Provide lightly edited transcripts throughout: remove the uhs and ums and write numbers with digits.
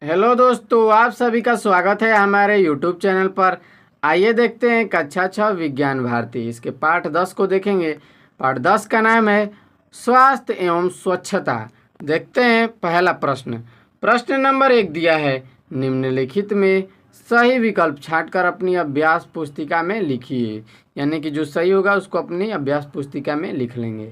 Hello दोस्तों, आप सभी का स्वागत है हमारे YouTube चैनल पर। आइए देखते हैं कक्षा 6 विज्ञान भारती, इसके पाठ 10 को देखेंगे। पाठ 10 का नाम है स्वास्थ्य एवं स्वच्छता। देखते हैं पहला प्रश्न। प्रश्न नंबर 1 दिया है, निम्नलिखित में सही विकल्प छांटकर अपनी अभ्यास पुस्तिका में लिखिए। यानी कि जो सही होगा उसको अपनी अभ्यास पुस्तिका में लिख लेंगे।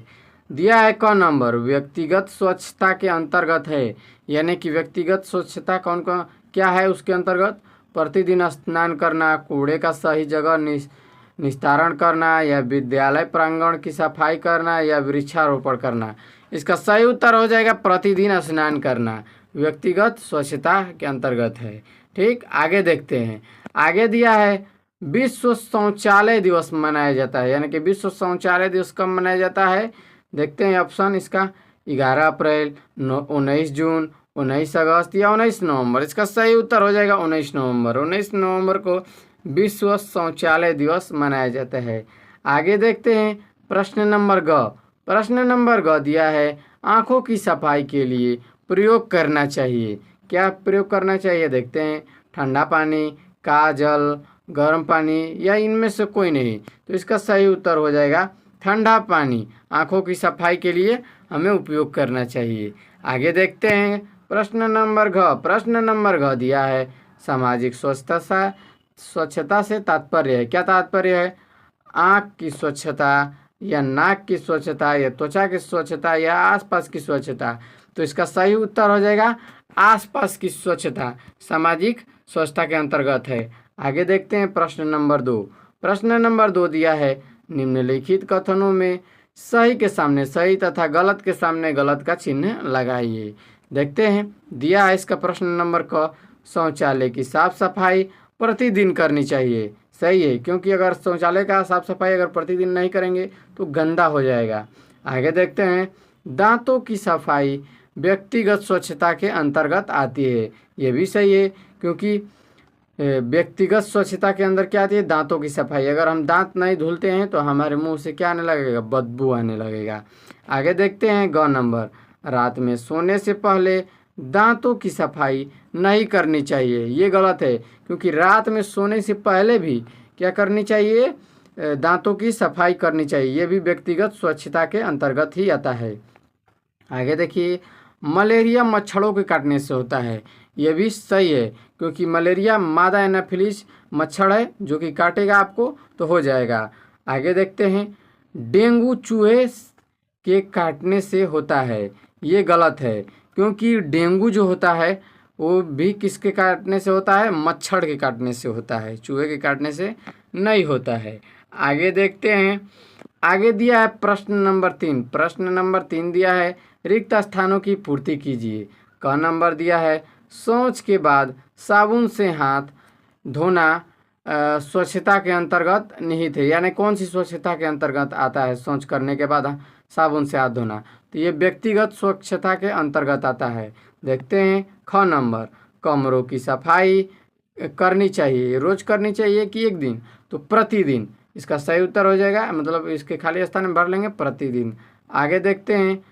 दिया है क नंबर, व्यक्तिगत स्वच्छता के अंतर्गत है। यानी कि व्यक्तिगत स्वच्छता कौन कौन क्या है उसके अंतर्गत? प्रतिदिन स्नान करना, कूड़े का सही जगह निस्तारण करना, या विद्यालय प्रांगण की सफाई करना, या वृक्षारोपण करना। इसका सही उत्तर हो जाएगा प्रतिदिन स्नान करना, व्यक्तिगत स्वच्छता के अंतर्गत है। ठीक, आगे देखते हैं। आगे दिया है विश्व शौचालय दिवस मनाया जाता है। यानी कि विश्व शौचालय दिवस कब मनाया जाता है? देखते हैं ऑप्शन इसका। 11 अप्रैल, 19 जून, 19 अगस्त या 19 नवंबर। इसका सही उत्तर हो जाएगा 19 नवंबर। 19 नवंबर को विश्व शौचालय दिवस मनाया जाता है। आगे देखते हैं प्रश्न नंबर ग। प्रश्न नंबर ग दिया है, आँखों की सफाई के लिए प्रयोग करना चाहिए। क्या प्रयोग करना चाहिए? देखते हैं। ठंडा पानी, काजल, गर्म पानी, या इनमें से कोई नहीं। तो इसका सही उत्तर हो जाएगा ठंडा पानी। आँखों की सफाई के लिए हमें उपयोग करना चाहिए। आगे देखते हैं प्रश्न नंबर घ। प्रश्न नंबर घ दिया है, सामाजिक स्वच्छता से तात्पर्य है। क्या तात्पर्य है? आँख की स्वच्छता, या नाक की स्वच्छता, या त्वचा की स्वच्छता, या आसपास की स्वच्छता। तो इसका सही उत्तर हो जाएगा आसपास की स्वच्छता, सामाजिक स्वच्छता के अंतर्गत है। आगे देखते हैं प्रश्न नंबर 2। प्रश्न नंबर 2 दिया है, निम्नलिखित कथनों में सही के सामने सही तथा गलत के सामने गलत का चिन्ह लगाइए। देखते हैं। दिया है इसका प्रश्न नंबर क, शौचालय की साफ सफाई प्रतिदिन करनी चाहिए। सही है, क्योंकि अगर शौचालय का साफ सफाई अगर प्रतिदिन नहीं करेंगे तो गंदा हो जाएगा। आगे देखते हैं, दांतों की सफाई व्यक्तिगत स्वच्छता के अंतर्गत आती है। ये भी सही है, क्योंकि व्यक्तिगत स्वच्छता के अंदर क्या आती है? दांतों की सफाई। अगर हम दांत नहीं धुलते हैं तो हमारे मुंह से क्या आने लगेगा? बदबू आने लगेगा। आगे देखते हैं ग नंबर, रात में सोने से पहले दांतों की सफाई नहीं करनी चाहिए। ये गलत है, क्योंकि रात में सोने से पहले भी क्या करनी चाहिए? दांतों की सफाई करनी चाहिए। ये भी व्यक्तिगत स्वच्छता के अंतर्गत ही आता है। आगे देखिए, मलेरिया मच्छरों के काटने से होता है। ये भी सही है, क्योंकि मलेरिया मादा एनाफिलिस मच्छर है जो कि काटेगा आपको तो हो जाएगा। आगे देखते हैं, डेंगू चूहे के काटने से होता है। ये गलत है, क्योंकि डेंगू जो होता है वो भी किसके काटने से होता है? मच्छर के काटने से होता है, चूहे के काटने से नहीं होता है। आगे देखते हैं। आगे दिया है प्रश्न नंबर 3। प्रश्न नंबर 3 दिया है, रिक्त स्थानों की पूर्ति कीजिए। क नंबर दिया है, शौच के बाद साबुन से हाथ धोना स्वच्छता के अंतर्गत निहित है। यानी कौन सी स्वच्छता के अंतर्गत आता है? शौच करने के बाद साबुन से हाथ धोना। तो ये व्यक्तिगत स्वच्छता के अंतर्गत आता है। देखते हैं ख नंबर, कमरों की सफाई करनी चाहिए। रोज करनी चाहिए कि एक दिन? तो प्रतिदिन। इसका सही उत्तर हो जाएगा, मतलब इसके खाली स्थान में भर लेंगे प्रतिदिन। आगे देखते हैं,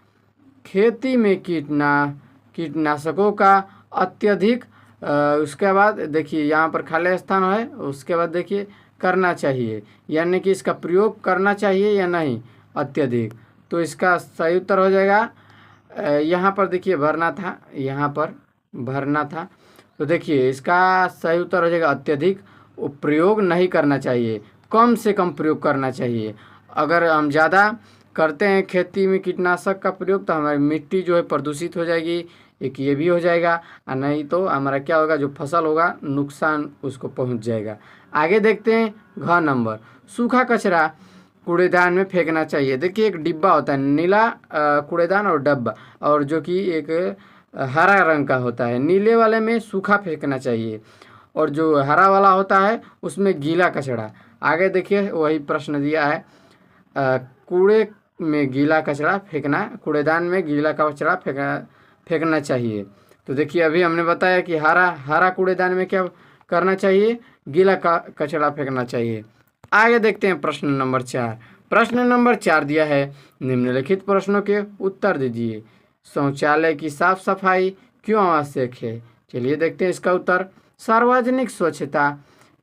खेती में कीटनाशकों का अत्यधिक उसके बाद देखिए यहाँ पर खाली स्थान है, उसके बाद देखिए करना चाहिए। यानी कि इसका प्रयोग करना चाहिए या नहीं? अत्यधिक। तो इसका सही उत्तर हो जाएगा यहाँ पर देखिए भरना था, यहाँ पर भरना था। तो देखिए इसका सही उत्तर हो जाएगा अत्यधिक प्रयोग नहीं करना चाहिए, कम से कम प्रयोग करना चाहिए। अगर हम ज़्यादा करते हैं खेती में कीटनाशक का प्रयोग तो हमारी मिट्टी जो है प्रदूषित हो जाएगी, एक ये भी हो जाएगा, और नहीं तो हमारा क्या होगा? जो फसल होगा नुकसान उसको पहुंच जाएगा। आगे देखते हैं घ नंबर, सूखा कचरा कूड़ेदान में फेंकना चाहिए। देखिए एक डिब्बा होता है नीला कूड़ेदान और डब्बा, और जो कि एक हरा रंग का होता है। नीले वाले में सूखा फेंकना चाहिए, और जो हरा वाला होता है उसमें गीला कचरा। आगे देखिए वही प्रश्न दिया है, कूड़े में गीला कचरा फेंकना, कूड़ेदान में गीला कचरा फेंकना चाहिए। तो देखिए अभी हमने बताया कि हरा कूड़ेदान में क्या करना चाहिए? गीला कचरा फेंकना चाहिए। आगे देखते हैं प्रश्न नंबर 4। प्रश्न नंबर 4 दिया है, निम्नलिखित प्रश्नों के उत्तर दीजिए। शौचालय की साफ सफाई क्यों आवश्यक है? चलिए देखते हैं इसका उत्तर। सार्वजनिक स्वच्छता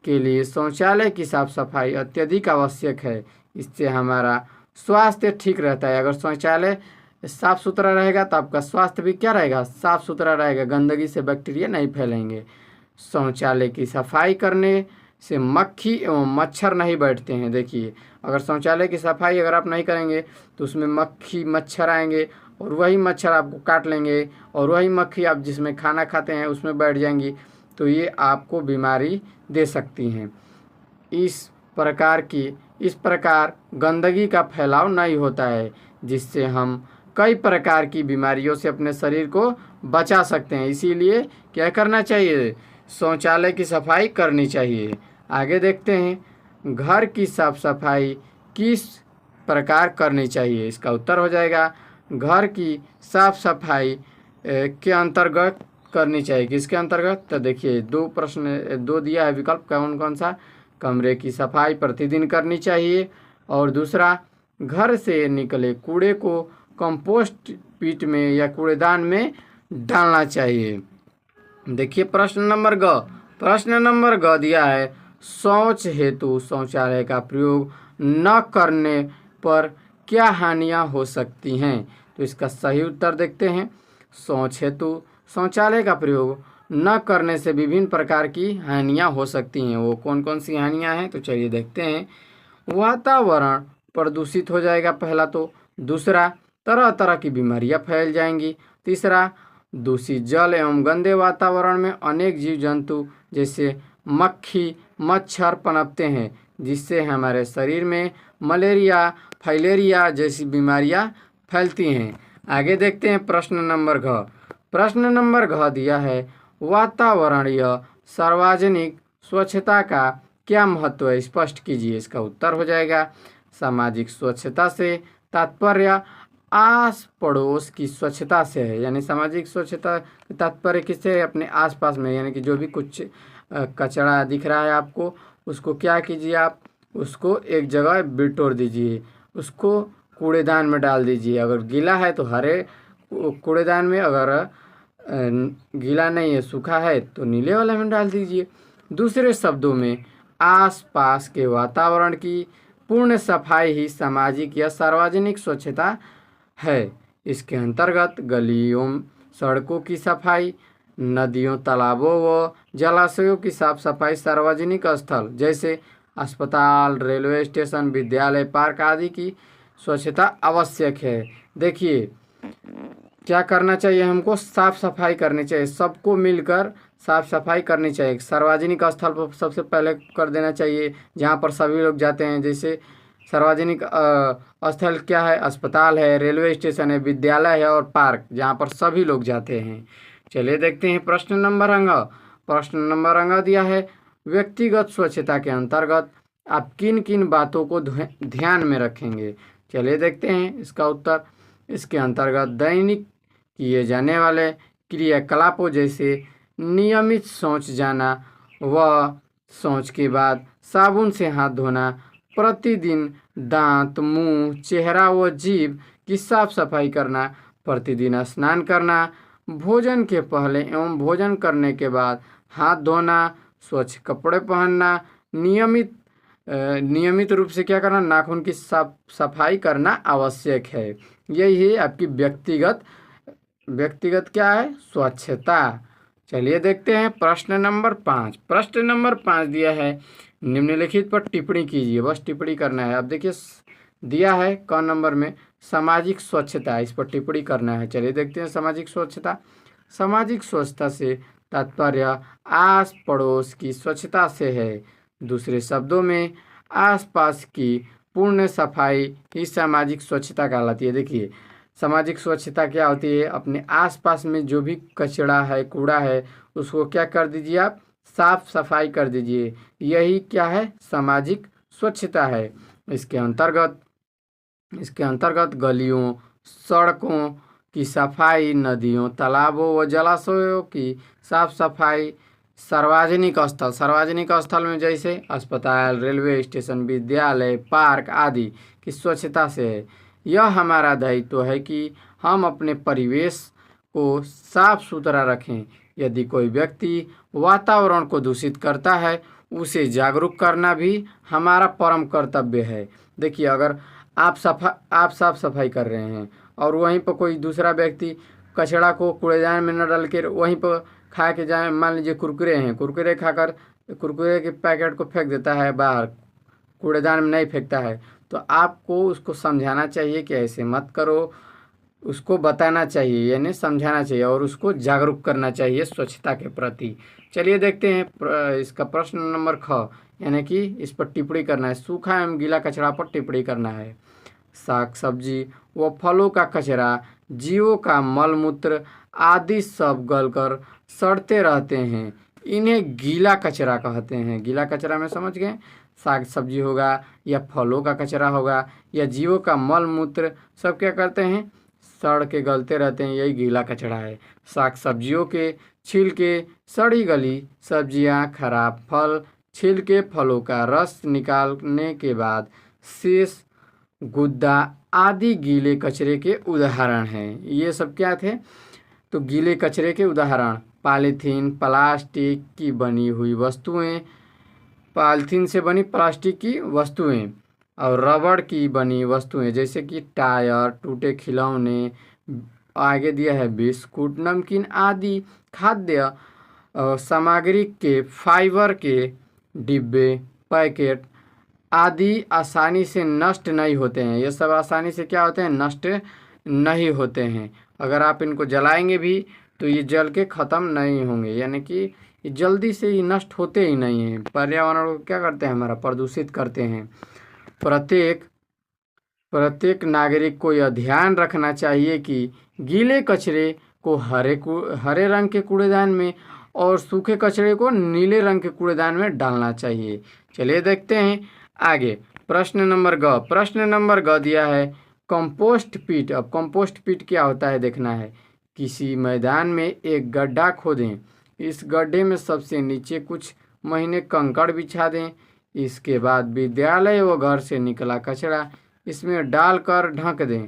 के लिए शौचालय की साफ सफाई अत्यधिक आवश्यक है। इससे हमारा स्वास्थ्य ठीक रहता है। अगर शौचालय साफ सुथरा रहेगा तो आपका स्वास्थ्य भी क्या रहेगा, साफ सुथरा रहेगा, गंदगी से बैक्टीरिया नहीं फैलेंगे। शौचालय की सफाई करने से मक्खी एवं मच्छर नहीं बैठते हैं। देखिए, अगर शौचालय की सफाई अगर आप नहीं करेंगे तो उसमें मक्खी मच्छर आएंगे और वही मच्छर आपको काट लेंगे और वही मक्खी आप जिसमें खाना खाते हैं उसमें बैठ जाएंगी, तो ये आपको बीमारी दे सकती हैं। इस प्रकार गंदगी का फैलाव नहीं होता है, जिससे हम कई प्रकार की बीमारियों से अपने शरीर को बचा सकते हैं। इसीलिए क्या करना चाहिए, शौचालय की सफाई करनी चाहिए। आगे देखते हैं, घर की साफ सफाई किस प्रकार करनी चाहिए। इसका उत्तर हो जाएगा घर की साफ सफाई के अंतर्गत करनी चाहिए। किसके अंतर्गत, तो देखिए दो दिया है विकल्प, कौन कौन सा। कमरे की सफाई प्रतिदिन करनी चाहिए और दूसरा घर से निकले कूड़े को कंपोस्ट पिट में या कूड़ेदान में डालना चाहिए। देखिए प्रश्न नंबर ग दिया है, शौच हेतु शौचालय का प्रयोग न करने पर क्या हानियां हो सकती हैं। तो इसका सही उत्तर देखते हैं। शौच हेतु शौचालय का प्रयोग न करने से विभिन्न प्रकार की हानियां हो सकती हैं। वो कौन कौन सी हानियां हैं, तो चलिए देखते हैं। वातावरण प्रदूषित हो जाएगा पहला, तो दूसरा तरह तरह की बीमारियां फैल जाएंगी, तीसरा दूषित जल एवं गंदे वातावरण में अनेक जीव जंतु जैसे मक्खी मच्छर पनपते हैं, जिससे हमारे शरीर में मलेरिया फाइलेरिया जैसी बीमारियां फैलती हैं। आगे देखते हैं प्रश्न नंबर घ दिया है, वातावरणीय सार्वजनिक स्वच्छता का क्या महत्व है, स्पष्ट कीजिए। इसका उत्तर हो जाएगा सामाजिक स्वच्छता से तात्पर्य आस पड़ोस की स्वच्छता से है। यानी सामाजिक स्वच्छता तात्पर्य किससे है, अपने आसपास में, यानी कि जो भी कुछ कचरा दिख रहा है आपको, उसको क्या कीजिए, आप उसको एक जगह बिटोर दीजिए, उसको कूड़ेदान में डाल दीजिए। अगर गीला है तो हरे कूड़ेदान में, अगर गीला नहीं है सूखा है तो नीले वाले में डाल दीजिए। दूसरे शब्दों में आसपास के वातावरण की पूर्ण सफाई ही सामाजिक या सार्वजनिक स्वच्छता है। इसके अंतर्गत गलियों सड़कों की सफाई, नदियों तालाबों व जलाशयों की साफ सफाई, सार्वजनिक स्थल जैसे अस्पताल रेलवे स्टेशन विद्यालय पार्क आदि की स्वच्छता आवश्यक है। देखिए क्या करना चाहिए, हमको साफ सफाई करनी चाहिए, सबको मिलकर साफ सफाई करनी चाहिए। सार्वजनिक स्थल पर सबसे पहले कर देना चाहिए जहाँ पर सभी लोग जाते हैं। जैसे सार्वजनिक स्थल क्या है, अस्पताल है, रेलवे स्टेशन है, विद्यालय है और पार्क, जहाँ पर सभी लोग जाते हैं। चलिए देखते हैं प्रश्न नंबर अंग दिया है, व्यक्तिगत स्वच्छता के अंतर्गत आप किन किन बातों को ध्यान में रखेंगे। चलिए देखते हैं इसका उत्तर। इसके अंतर्गत दैनिक किए जाने वाले क्रियाकलापों जैसे नियमित शौच जाना व शौच के बाद साबुन से हाथ धोना, प्रतिदिन दांत मुंह चेहरा व जीभ की साफ सफाई करना, प्रतिदिन स्नान करना, भोजन के पहले एवं भोजन करने के बाद हाथ धोना, स्वच्छ कपड़े पहनना, नियमित रूप से क्या करना, नाखून की साफ सफाई करना आवश्यक है। यही है आपकी व्यक्तिगत क्या है, स्वच्छता। चलिए देखते हैं प्रश्न नंबर 5 दिया है, निम्नलिखित पर टिप्पणी कीजिए। बस टिप्पणी करना है। अब देखिए दिया है क नंबर में सामाजिक स्वच्छता, इस पर टिप्पणी करना है। चलिए देखते हैं सामाजिक स्वच्छता से तात्पर्य आस पड़ोस की स्वच्छता से है। दूसरे शब्दों में आसपास की पूर्ण सफाई ही सामाजिक स्वच्छता कहलाती है। देखिए सामाजिक स्वच्छता क्या होती है, अपने आसपास में जो भी कचरा है कूड़ा है उसको क्या कर दीजिए, आप साफ सफाई कर दीजिए। यही क्या है, सामाजिक स्वच्छता है। इसके अंतर्गत गलियों सड़कों की सफाई, नदियों तालाबों व जलाशयों की साफ सफाई, सार्वजनिक स्थल में जैसे अस्पताल रेलवे स्टेशन विद्यालय पार्क आदि की स्वच्छता से है। यह हमारा दायित्व है कि हम अपने परिवेश को साफ सुथरा रखें। यदि कोई व्यक्ति वातावरण को दूषित करता है, उसे जागरूक करना भी हमारा परम कर्तव्य है। देखिए, अगर आप साफ सफाई कर रहे हैं और वहीं पर कोई दूसरा व्यक्ति कचरा को कूड़ेदान में न डाल के वहीं पर खा के जाए, मान लीजिए कुरकुरे हैं, कुरकुरे खाकर कुरकुरे के पैकेट को फेंक देता है बाहर, कूड़ेदान में नहीं फेंकता है, तो आपको उसको समझाना चाहिए कि ऐसे मत करो, उसको बताना चाहिए यानी समझाना चाहिए और उसको जागरूक करना चाहिए स्वच्छता के प्रति। चलिए देखते हैं इसका प्रश्न नंबर ख, यानी कि इस पर टिप्पणी करना है। सूखा एवं गीला कचरा पर टिप्पणी करना है। साग सब्जी व फलों का कचरा, जीवों का मलमूत्र आदि सब गलकर सड़ते रहते हैं, इन्हें गीला कचरा कहते हैं। गीला कचरा में समझ गए, साग सब्जी होगा या फलों का कचरा होगा या जीवों का मल मूत्र सब क्या करते हैं, सड़ के गलते रहते हैं, यही गीला कचरा है। साग सब्जियों के छिलके, सड़ी गली सब्जियां, खराब फल, छिलके फलों का रस निकालने के बाद शेष गुद्दा आदि गीले कचरे के उदाहरण हैं। ये सब क्या थे, तो गीले कचरे के उदाहरण पॉलीथीन, प्लास्टिक की बनी हुई वस्तुएं, पॉलीथीन से बनी प्लास्टिक की वस्तुएं और रबड़ की बनी वस्तुएं जैसे कि टायर, टूटे खिलौने, आगे दिया है बिस्कुट, नमकीन आदि खाद्य सामग्री के फाइबर के डिब्बे, पैकेट आदि आसानी से नष्ट नहीं होते हैं। ये सब आसानी से क्या होते हैं, नष्ट नहीं होते हैं। अगर आप इनको जलाएंगे भी तो ये जल के ख़त्म नहीं होंगे, यानी कि ये जल्दी से ही नष्ट होते ही नहीं हैं। पर्यावरण को क्या करते हैं, हमारा प्रदूषित करते हैं। प्रत्येक नागरिक को यह ध्यान रखना चाहिए कि गीले कचरे को हरे रंग के कूड़ेदान में और सूखे कचरे को नीले रंग के कूड़ेदान में डालना चाहिए। चलिए देखते हैं आगे। प्रश्न नंबर ग दिया है कंपोस्ट पिट। अब कंपोस्ट पिट क्या होता है देखना है। किसी मैदान में एक गड्ढा खोदें, इस गड्ढे में सबसे नीचे कुछ महीने कंकड़ बिछा दें, इसके बाद विद्यालय व घर से निकला कचरा इसमें डालकर ढक दें।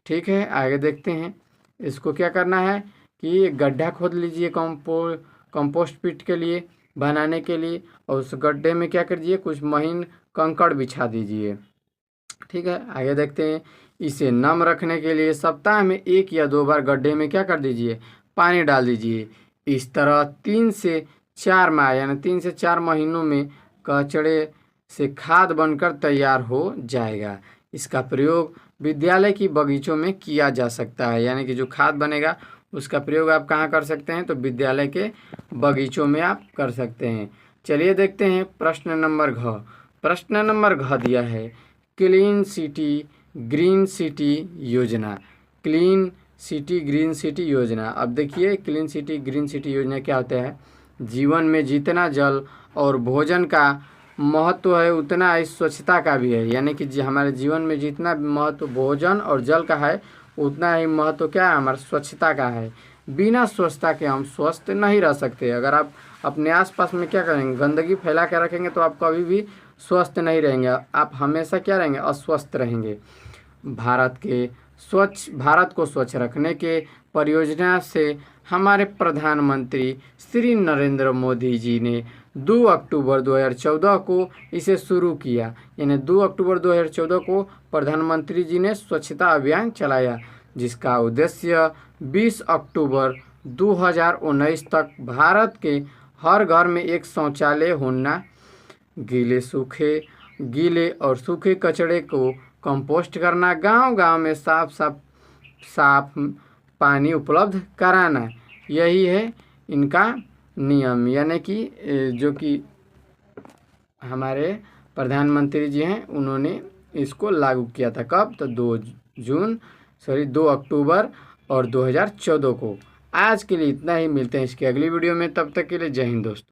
ठीक है, आगे देखते हैं। इसको क्या करना है कि एक गड्ढा खोद लीजिए कंपोस्ट पिट के लिए बनाने के लिए, और उस गड्ढे में क्या कर दीजिए, कुछ महीन कंकड़ बिछा दीजिए। ठीक है, आगे देखते हैं। इसे नम रखने के लिए सप्ताह में 1 या 2 बार गड्ढे में क्या कर दीजिए, पानी डाल दीजिए। इस तरह 3 से 4 माह यानी 3 से 4 महीनों में कचड़े से खाद बनकर तैयार हो जाएगा। इसका प्रयोग विद्यालय की बगीचों में किया जा सकता है, यानी कि जो खाद बनेगा उसका प्रयोग आप कहाँ कर सकते हैं, तो विद्यालय के बगीचों में आप कर सकते हैं। चलिए देखते हैं प्रश्न नंबर घ दिया है क्लीन सिटी ग्रीन सिटी योजना। क्लीन सिटी ग्रीन सिटी योजना। अब देखिए, क्लीन सिटी ग्रीन सिटी योजना क्या होता है। जीवन में जितना जल और भोजन का महत्व है उतना ही स्वच्छता का भी है, यानी कि हमारे जीवन में जितना महत्व भोजन और जल का है उतना ही महत्व क्या है, हमारा स्वच्छता का है। बिना स्वच्छता के हम स्वस्थ नहीं रह सकते। अगर आप अपने आसपास में क्या करेंगे, गंदगी फैला के रखेंगे तो आप कभी भी स्वस्थ नहीं रहेंगे, आप हमेशा क्या रहेंगे, अस्वस्थ रहेंगे। भारत को स्वच्छ रखने के परियोजना से हमारे प्रधानमंत्री श्री नरेंद्र मोदी जी ने 2 अक्टूबर 2014 को इसे शुरू किया, यानी 2 अक्टूबर 2014 को प्रधानमंत्री जी ने स्वच्छता अभियान चलाया, जिसका उद्देश्य 20 अक्टूबर 2019 तक भारत के हर घर में एक शौचालय होना, गीले और सूखे कचरे को कंपोस्ट करना, गांव-गांव में साफ पानी उपलब्ध कराना, यही है इनका नियम। यानी कि जो कि हमारे प्रधानमंत्री जी हैं उन्होंने इसको लागू किया था। कब, तो 2 अक्टूबर और 2014 को। आज के लिए इतना ही, मिलते हैं इसकी अगली वीडियो में, तब तक के लिए जय हिंद दोस्तों।